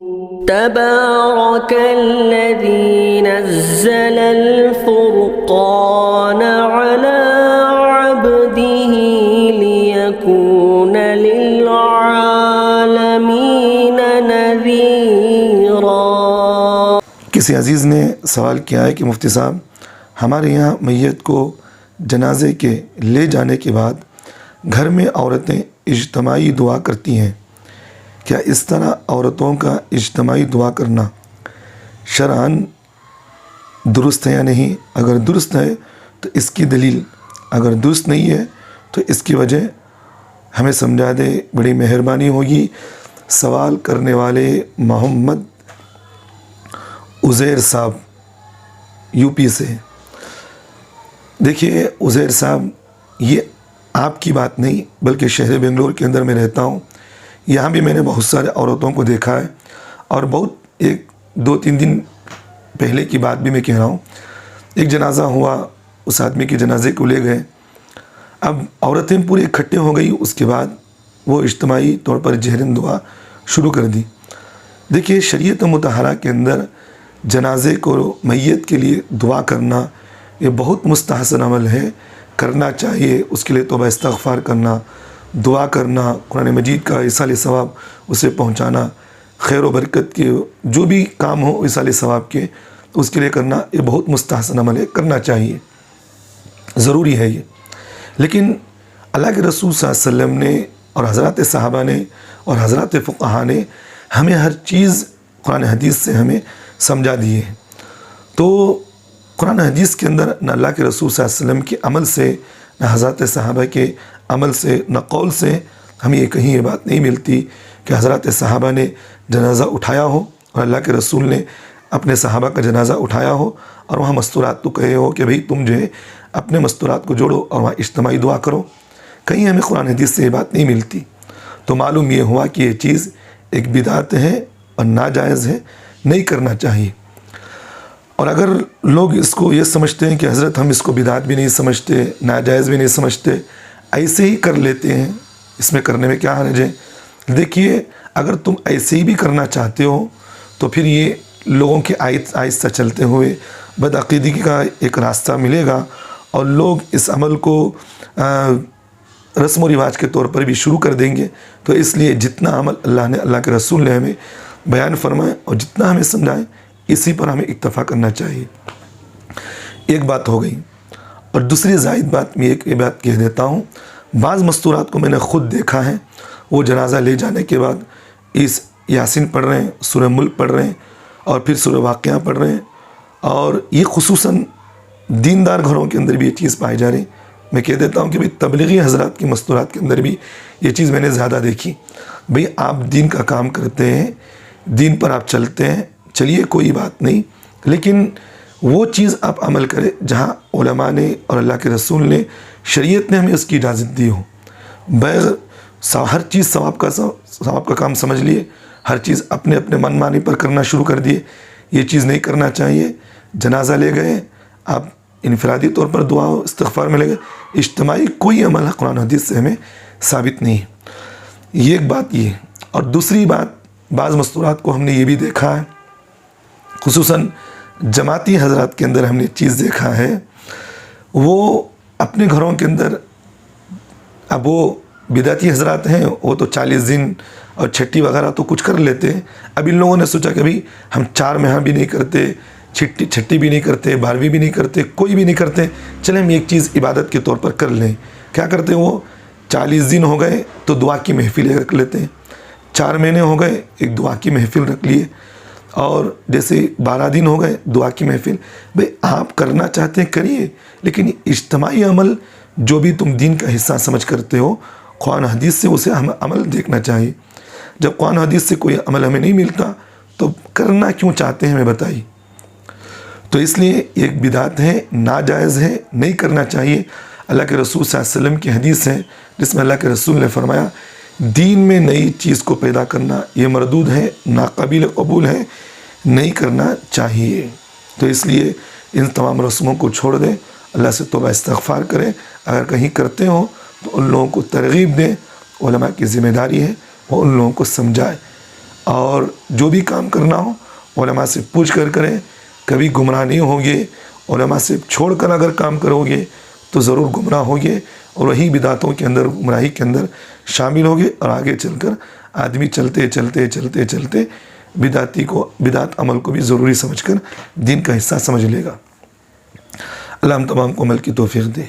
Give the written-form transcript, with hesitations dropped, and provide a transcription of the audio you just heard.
تبارك الذي نزل الفرقان على عبده ليكون للعالمين نذيرا۔ کسی عزیز نے سوال کیا ہے کہ مفتی صاحب، ہمارے یہاں میت کو جنازے کے لے جانے کے بعد گھر میں عورتیں اجتماعی دعا کرتی ہیں، کیا اس طرح عورتوں کا اجتماعی دعا کرنا شرعاً درست ہے یا نہیں؟ اگر درست ہے تو اس کی دلیل، اگر درست نہیں ہے تو اس کی وجہ ہمیں سمجھا دے، بڑی مہربانی ہوگی۔ سوال کرنے والے محمد عزیر صاحب یو پی سے۔ دیکھیے عزیر صاحب، یہ آپ کی بات نہیں بلکہ شہر بنگلور کے اندر میں رہتا ہوں، یہاں بھی میں نے بہت سارے عورتوں کو دیکھا ہے، اور بہت ایک دو تین دن پہلے کی بات بھی میں کہہ رہا ہوں، ایک جنازہ ہوا، اس آدمی کے جنازے کو لے گئے، اب عورتیں پورے اکٹھے ہو گئی، اس کے بعد وہ اجتماعی طور پر جہرن دعا شروع کر دی۔ دیکھیے شریعت مطہرہ کے اندر جنازے کو، میت کے لیے دعا کرنا یہ بہت مستحسن عمل ہے، کرنا چاہیے، اس کے لیے توبہ استغفار کرنا، دعا کرنا، قرآن مجید کا ایصال ثواب اسے پہنچانا، خیر و برکت کے جو بھی کام ہو ایصال ثواب کے اس کے لیے کرنا، یہ بہت مستحسن عمل ہے، کرنا چاہیے، ضروری ہے یہ۔ لیکن اللہ کے رسول صلی اللہ علیہ وسلم نے اور حضرات صحابہ نے اور حضرات فقہا نے ہمیں ہر چیز قرآن حدیث سے ہمیں سمجھا دیے ہیں۔ تو قرآن حدیث کے اندر نہ اللہ کے رسول صلی اللہ علیہ وسلم کے عمل سے، نہ حضرات صحابہ کے عمل سے، نہ قول سے ہمیں یہ کہیں یہ بات نہیں ملتی کہ حضرات صحابہ نے جنازہ اٹھایا ہو اور اللہ کے رسول نے اپنے صحابہ کا جنازہ اٹھایا ہو اور وہاں مستورات تو کہے ہو کہ بھئی تم جو ہے اپنے مستورات کو جوڑو اور وہاں اجتماعی دعا کرو، کہیں ہمیں قرآن حدیث سے یہ بات نہیں ملتی۔ تو معلوم یہ ہوا کہ یہ چیز ایک بدعت ہے اور ناجائز ہے، نہیں کرنا چاہیے۔ اور اگر لوگ اس کو یہ سمجھتے ہیں کہ حضرت ہم اس کو بدعت بھی نہیں سمجھتے، ناجائز بھی نہیں سمجھتے، ایسے ہی کر لیتے ہیں، اس میں کرنے میں کیا حرج ہے؟ دیکھیے اگر تم ایسے ہی بھی کرنا چاہتے ہو تو پھر یہ لوگوں کے آہستہ چلتے ہوئے بدعقیدگی کا ایک راستہ ملے گا، اور لوگ اس عمل کو رسم و رواج کے طور پر بھی شروع کر دیں گے۔ تو اس لیے جتنا عمل اللہ نے، اللہ کے رسول نے ہمیں بیان فرمائے اور جتنا ہمیں سمجھائے، اسی پر ہمیں اکتفا کرنا چاہیے۔ ایک بات ہو گئی، اور دوسری زائد بات میں ایک بات کہہ دیتا ہوں، بعض مستورات کو میں نے خود دیکھا ہے، وہ جنازہ لے جانے کے بعد اس یاسین پڑھ رہے ہیں، سورہ ملک پڑھ رہے ہیں، اور پھر سورہ واقعہ پڑھ رہے ہیں، اور یہ خصوصاً دیندار گھروں کے اندر بھی یہ چیز پائی جا رہی۔ میں کہہ دیتا ہوں کہ بھئی تبلیغی حضرات کی مستورات کے اندر بھی یہ چیز میں نے زیادہ دیکھی۔ بھئی آپ دین کا کام کرتے ہیں، دین پر آپ چلتے ہیں، چلیے کوئی بات نہیں، لیکن وہ چیز آپ عمل کریں جہاں علماء نے اور اللہ کے رسول نے، شریعت نے ہمیں اس کی اجازت دی ہو۔ بغیر ہر چیز ثواب کا کام سمجھ لیے، ہر چیز اپنے اپنے من مانی پر کرنا شروع کر دیے، یہ چیز نہیں کرنا چاہیے۔ جنازہ لے گئے آپ، انفرادی طور پر دعا و استغفار میں لے گئے، اجتماعی کوئی عمل قرآن حدیث سے ہمیں ثابت نہیں ہے۔ یہ ایک بات یہ ہے۔ اور دوسری بات، بعض مستورات کو ہم نے یہ بھی دیکھا ہے، خصوصاً جماعتی حضرات کے اندر ہم نے چیز دیکھا ہے، وہ اپنے گھروں کے اندر، اب وہ بدعتی حضرات ہیں، وہ تو 40 دن اور چھٹی وغیرہ تو کچھ کر لیتے ہیں۔ اب ان لوگوں نے سوچا کہ بھئی ہم 4 ماہ بھی نہیں کرتے، چھٹی بھی نہیں کرتے، 12ویں بھی نہیں کرتے، کوئی بھی نہیں کرتے، چلیں ہم ایک چیز عبادت کے طور پر کر لیں۔ کیا کرتے ہیں وہ؟ 40 دن ہو گئے تو دعا کی محفل رکھ لیتے ہیں، 4 مہینے ہو گئے ایک دعا کی محفل رکھ لیے، اور جیسے 12 دن ہو گئے دعا کی محفل۔ بھئی آپ کرنا چاہتے ہیں کریے، لیکن اجتماعی عمل جو بھی تم دین کا حصہ سمجھ کرتے ہو، قرآن حدیث سے اسے ہم عمل دیکھنا چاہیے۔ جب قرآن حدیث سے کوئی عمل ہمیں نہیں ملتا تو کرنا کیوں چاہتے ہیں ہمیں بتائیے؟ تو اس لیے ایک بدعت ہے، ناجائز ہے، نہیں کرنا چاہیے۔ اللہ کے رسول صلی اللہ علیہ وسلم کی حدیث ہے جس میں اللہ کے رسول نے فرمایا، دین میں نئی چیز کو پیدا کرنا یہ مردود ہے، ناقابل قبول ہے، نہیں کرنا چاہیے۔ تو اس لیے ان تمام رسموں کو چھوڑ دیں، اللہ سے توبہ استغفار کریں، اگر کہیں کرتے ہوں تو ان لوگوں کو ترغیب دیں، علماء کی ذمہ داری ہے وہ ان لوگوں کو سمجھائے۔ اور جو بھی کام کرنا ہو علماء سے پوچھ کر کریں، کبھی گمراہ نہیں ہوگے۔ علماء سے چھوڑ کر اگر کام کرو گے تو ضرور گمراہ ہوگے اور وہی بدعتوں کے اندر، گمراہی کے اندر شامل ہوگے، اور آگے چل کر آدمی چلتے چلتے چلتے چلتے بدعت عمل کو بھی ضروری سمجھ کر دین کا حصہ سمجھ لے گا۔ اللہ ہم تمام کو عمل کی توفیق دے۔